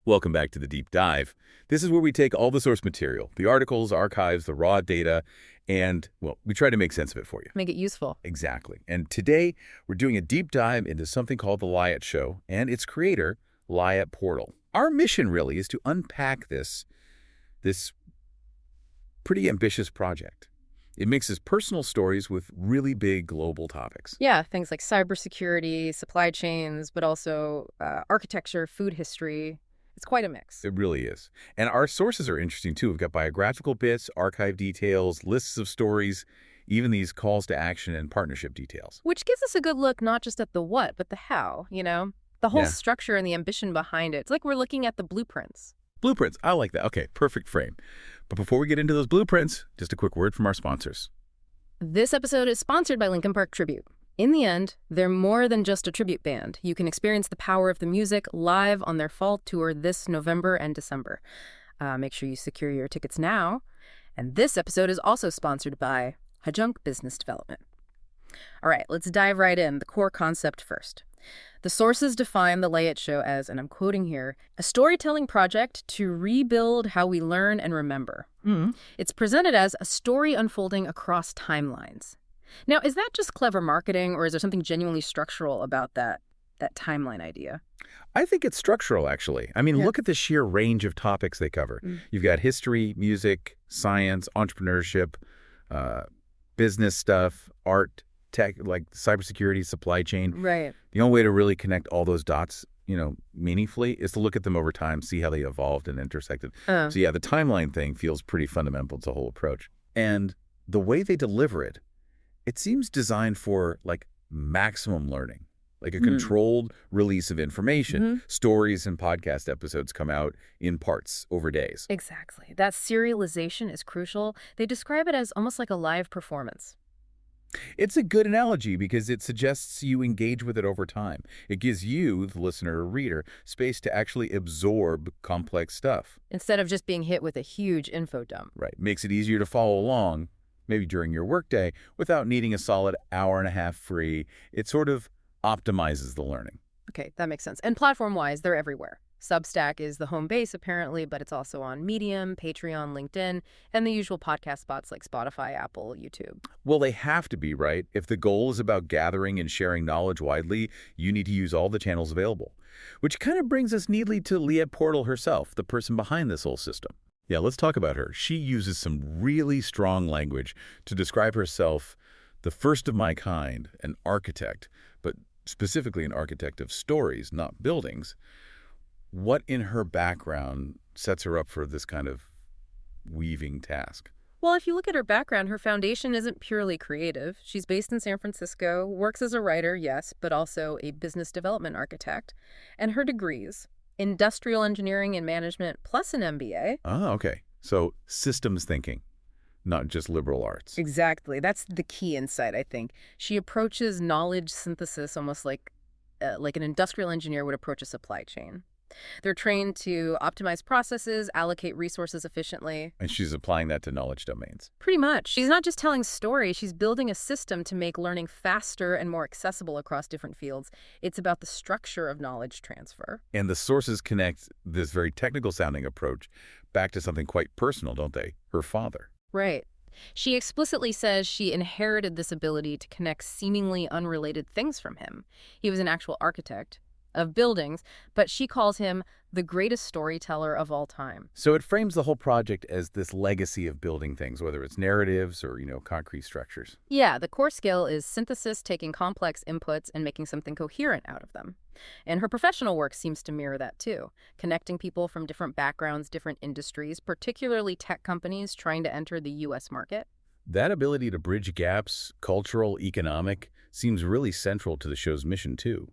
Welcome back to the Deep Dive. This is where we take all the source material, the articles, archives, the raw data, and, well, we try to make sense of it for you. Make it useful. Exactly. And today, we're doing a deep dive into something called the Liat Show and its creator, Liat Portal. Our mission, really, is to unpack this pretty ambitious project. It mixes personal stories with really big global topics. Yeah, things like cybersecurity, supply chains, but also architecture, food history. It's quite a mix. It really is. And our sources are interesting, too. We've got biographical bits, archive details, lists of stories, even these calls to action and partnership details. Which gives us a good look not just at the what, but the how, The whole structure and the ambition behind it. It's like we're looking at the blueprints. Blueprints. I like that. Okay, perfect frame. But before we get into those blueprints, just a quick word from our sponsors. This episode is sponsored by Linkin Park Tribute. In the end, they're more than just a tribute band. You can experience the power of the music live on their fall tour this November and December. Make sure you secure your tickets now. And this episode is also sponsored by Hajunk Business Development. All right, let's dive right in. The core concept first. The sources define the Liat Show as, and I'm quoting here, a storytelling project to rebuild how we learn and remember. It's presented as a story unfolding across timelines. Now, is that just clever marketing, or is there something genuinely structural about that timeline idea? I think it's structural, actually. Look at the sheer range of topics they cover. You've got history, music, science, entrepreneurship, business stuff, art, tech, like cybersecurity, supply chain. Right. The only way to really connect all those dots, meaningfully is to look at them over time, see how they evolved and intersected. So yeah, the timeline thing feels pretty fundamental to the whole approach. And the way they deliver it, it seems designed for like maximum learning, like a controlled release of information. Stories and podcast episodes come out in parts over days. Exactly. That serialization is crucial. They describe it as almost like a live performance. It's a good analogy because it suggests you engage with it over time. It gives you, the listener or reader, space to actually absorb complex stuff. Instead of just being hit with a huge info dump. Right. Makes it easier to follow along, maybe during your workday, without needing a solid hour and a half free. It sort of optimizes the learning. Okay, that makes sense. And platform-wise, they're everywhere. Substack is the home base, apparently, but it's also on Medium, Patreon, LinkedIn, and the usual podcast spots like Spotify, Apple, YouTube. Well, they have to be, right? If the goal is about gathering and sharing knowledge widely, you need to use all the channels available. Which kind of brings us neatly to Liat Portal herself, the person behind this whole system. Yeah, let's talk about her. She uses some really strong language to describe herself, the first of my kind, an architect, but specifically an architect of stories, not buildings. What in her background sets her up for this kind of weaving task? Well, if you look at her background, her foundation isn't purely creative. She's based in San Francisco, works as a writer, yes, but also a business development architect. And her degrees, industrial engineering and management plus an MBA. Ah, okay. So systems thinking, not just liberal arts. Exactly. That's the key insight, I think. She approaches knowledge synthesis almost like an industrial engineer would approach a supply chain. They're trained to optimize processes, allocate resources efficiently. And she's applying that to knowledge domains. Pretty much. She's not just telling stories, she's building a system to make learning faster and more accessible across different fields. It's about the structure of knowledge transfer. And the sources connect this very technical-sounding approach back to something quite personal, don't they? Her father. Right. She explicitly says she inherited this ability to connect seemingly unrelated things from him. He was an actual architect of buildings, but she calls him the greatest storyteller of all time. So it frames the whole project as this legacy of building things, whether it's narratives or, concrete structures. Yeah, the core skill is synthesis, taking complex inputs and making something coherent out of them. And her professional work seems to mirror that too, connecting people from different backgrounds, different industries, particularly tech companies trying to enter the U.S. market. That ability to bridge gaps, cultural, economic, seems really central to the show's mission too.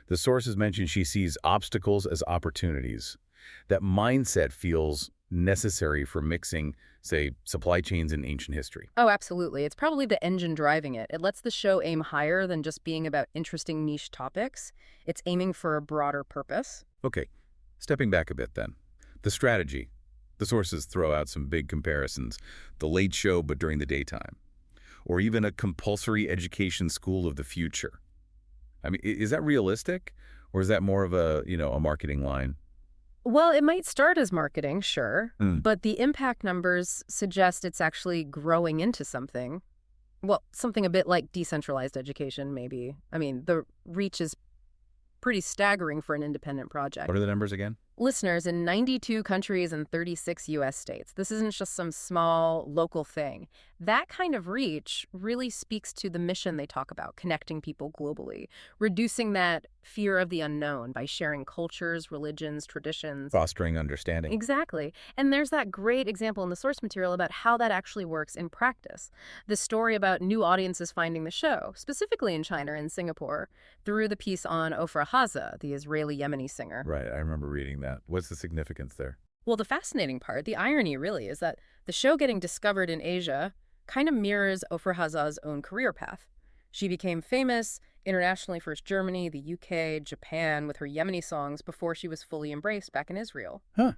The sources mention she sees obstacles as opportunities. That mindset feels necessary for mixing, say, supply chains and ancient history. Oh, absolutely. It's probably the engine driving it. It lets the show aim higher than just being about interesting niche topics. It's aiming for a broader purpose. Okay, stepping back a bit then. The strategy. The sources throw out some big comparisons. The late show, but during the daytime. Or even a compulsory education school of the future. Is that realistic? Or is that more of a marketing line? Well, it might start as marketing, sure, Hmm. but the impact numbers suggest it's actually growing into something. Well, something a bit like decentralized education, maybe. I mean, the reach is pretty staggering for an independent What project. are the numbers again? Listeners in 92 countries and 36 U.S. states. This isn't just some small local thing. That kind of reach really speaks to the mission they talk about, connecting people globally, reducing that fear of the unknown by sharing cultures, religions, traditions. Fostering understanding. Exactly. And there's that great example in the source material about how that actually works in practice. The story about new audiences finding the show, specifically in China and Singapore, through the piece on Ofra Haza, the Israeli-Yemeni singer. Right, I remember reading that. What's the significance there? Well, the fascinating part, the irony really, is that the show getting discovered in Asia kind of mirrors Ofra Haza's own career path. She became famous internationally, first Germany, the UK, Japan, with her Yemeni songs before she was fully embraced back in Israel. Huh.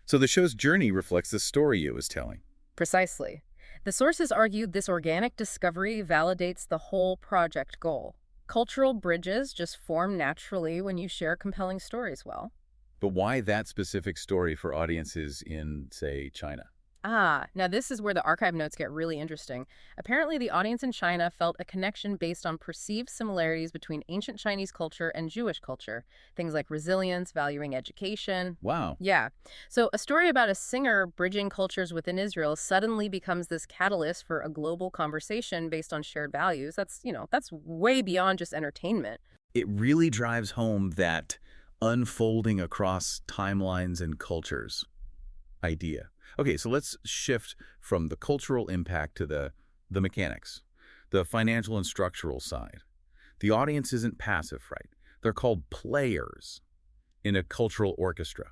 So the show's journey reflects the story it was telling. Precisely. The sources argued this organic discovery validates the whole project goal. Cultural bridges just form naturally when you share compelling stories well. But why that specific story for audiences in, say, China? Now this is where the archive notes get really interesting. Apparently, the audience in China felt a connection based on perceived similarities between ancient Chinese culture and Jewish culture. Things like resilience, valuing education. Wow. Yeah. So a story about a singer bridging cultures within Israel suddenly becomes this catalyst for a global conversation based on shared values. That's way beyond just entertainment. It really drives home that unfolding across timelines and cultures idea. Okay, so let's shift from the cultural impact to the mechanics, the financial and structural side. The audience isn't passive, right? They're called players in a cultural orchestra.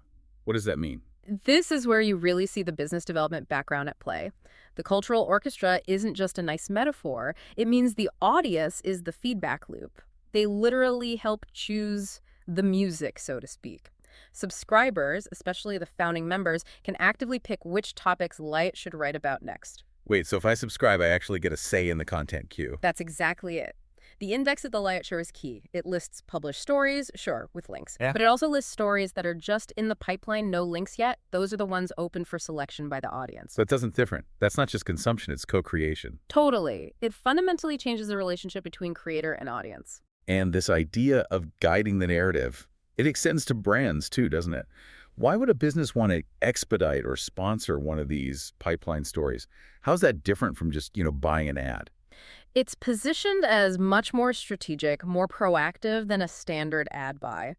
What does that mean? This is where you really see the business development background at play. The cultural orchestra isn't just a nice metaphor. It means the audience is the feedback loop. They literally help choose the music, so to speak. Subscribers, especially the founding members, can actively pick which topics Liat should write about next. Wait, so if I subscribe, I actually get a say in the content queue. That's exactly it. The index of the Liat Show is key. It lists published stories, sure, with links. Yeah. But it also lists stories that are just in the pipeline, no links yet. Those are the ones open for selection by the audience. So it doesn't different. That's not just consumption, it's co-creation. Totally. It fundamentally changes the relationship between creator and audience. And this idea of guiding the narrative, it extends to brands too, doesn't it? Why would a business want to expedite or sponsor one of these pipeline stories? How's that different from just, buying an ad? It's positioned as much more strategic, more proactive than a standard ad buy.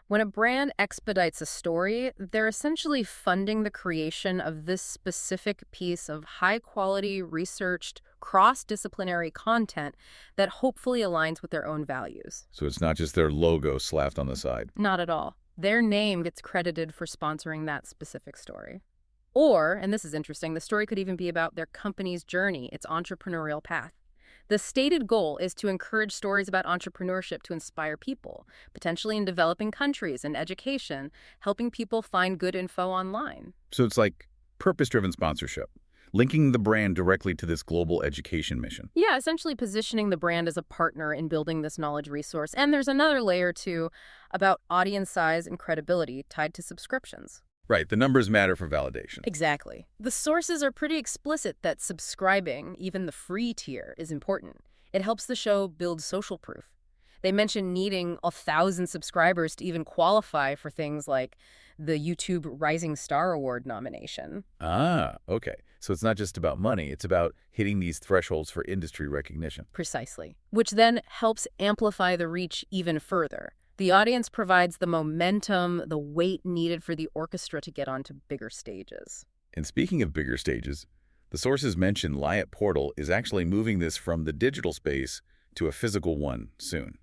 When a brand expedites a story, they're essentially funding the creation of this specific piece of high-quality, researched, cross-disciplinary content that hopefully aligns with their own values. So it's not just their logo slapped on the side. Not at all. Their name gets credited for sponsoring that specific story. Or, and this is interesting, the story could even be about their company's journey, its entrepreneurial path. The stated goal is to encourage stories about entrepreneurship to inspire people, potentially in developing countries and education, helping people find good info online. So it's like purpose-driven sponsorship, linking the brand directly to this global education mission. Yeah, essentially positioning the brand as a partner in building this knowledge resource. And there's another layer, too, about audience size and credibility tied to subscriptions. Right, the numbers matter for validation. Exactly. The sources are pretty explicit that subscribing, even the free tier, is important. It helps the show build social proof. They mention needing 1,000 subscribers to even qualify for things like the YouTube Rising Star Award nomination. Ah, okay. So it's not just about money, it's about hitting these thresholds for industry recognition. Precisely. Which then helps amplify the reach even further. The audience provides the momentum, the weight needed for the orchestra to get onto bigger stages. And speaking of bigger stages, the sources mention Liat Portal is actually moving this from the digital space to a physical one soon.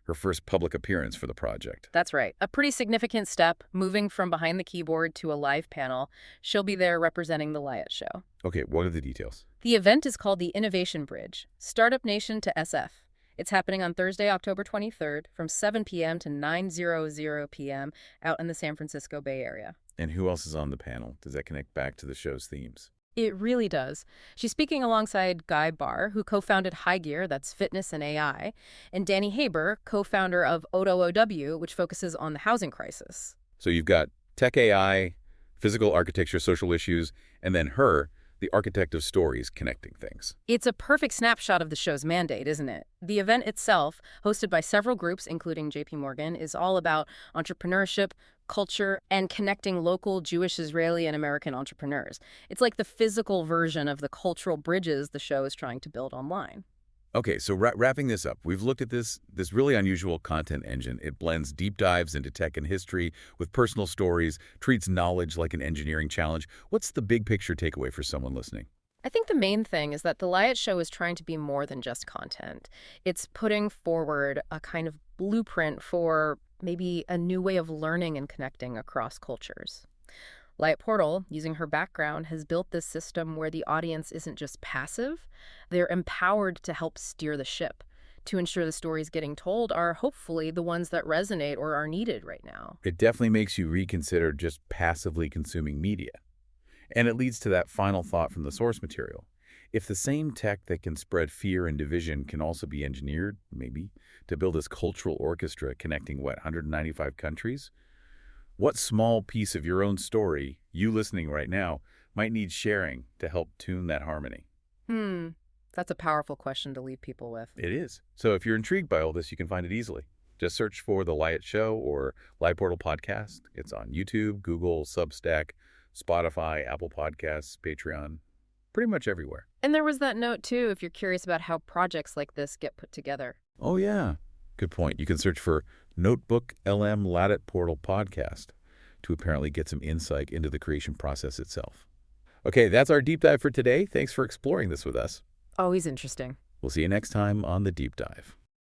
Her first public appearance for the project. That's right. A pretty significant step, moving from behind the keyboard to a live panel. She'll be there representing the Liat Show. Okay, what are the details? The event is called the Innovation Bridge, Startup Nation to SF. It's happening on Thursday, October 23rd from 7 p.m. to 9:00 p.m. out in the San Francisco Bay Area. And who else is on the panel? Does that connect back to the show's themes? It really does. She's speaking alongside Guy Barr, who co-founded High Gear, that's fitness and AI, and Danny Haber, co-founder of OW, which focuses on the housing crisis. So you've got Tech AI, physical architecture, social issues, and then her, the architect of stories connecting things. It's a perfect snapshot of the show's mandate, isn't it? The event itself, hosted by several groups, including JP Morgan, is all about entrepreneurship, culture, and connecting local Jewish, Israeli, and American entrepreneurs. It's like the physical version of the cultural bridges the show is trying to build online. Okay, so wrapping this up, we've looked at this really unusual content engine. It blends deep dives into tech and history with personal stories, treats knowledge like an engineering challenge. What's the big picture takeaway for someone listening? I think the main thing is that the Liat Show is trying to be more than just content. It's putting forward a kind of blueprint for maybe a new way of learning and connecting across cultures. Liat Portal, using her background, has built this system where the audience isn't just passive, they're empowered to help steer the ship, to ensure the stories getting told are hopefully the ones that resonate or are needed right now. It definitely makes you reconsider just passively consuming media. And it leads to that final thought from the source material. If the same tech that can spread fear and division can also be engineered, maybe, to build this cultural orchestra connecting, 195 countries? What small piece of your own story, you listening right now, might need sharing to help tune that harmony? That's a powerful question to leave people with. It is. So if you're intrigued by all this, you can find it easily. Just search for The Liat Show or Liat Portal Podcast. It's on YouTube, Google, Substack, Spotify, Apple Podcasts, Patreon, pretty much everywhere. And there was that note, too, if you're curious about how projects like this get put together. Oh, yeah. Good point. You can search for Notebook LM Liat Portal Podcast to apparently get some insight into the creation process itself. Okay, that's our deep dive for today. Thanks for exploring this with us. Always interesting. We'll see you next time on The Deep Dive.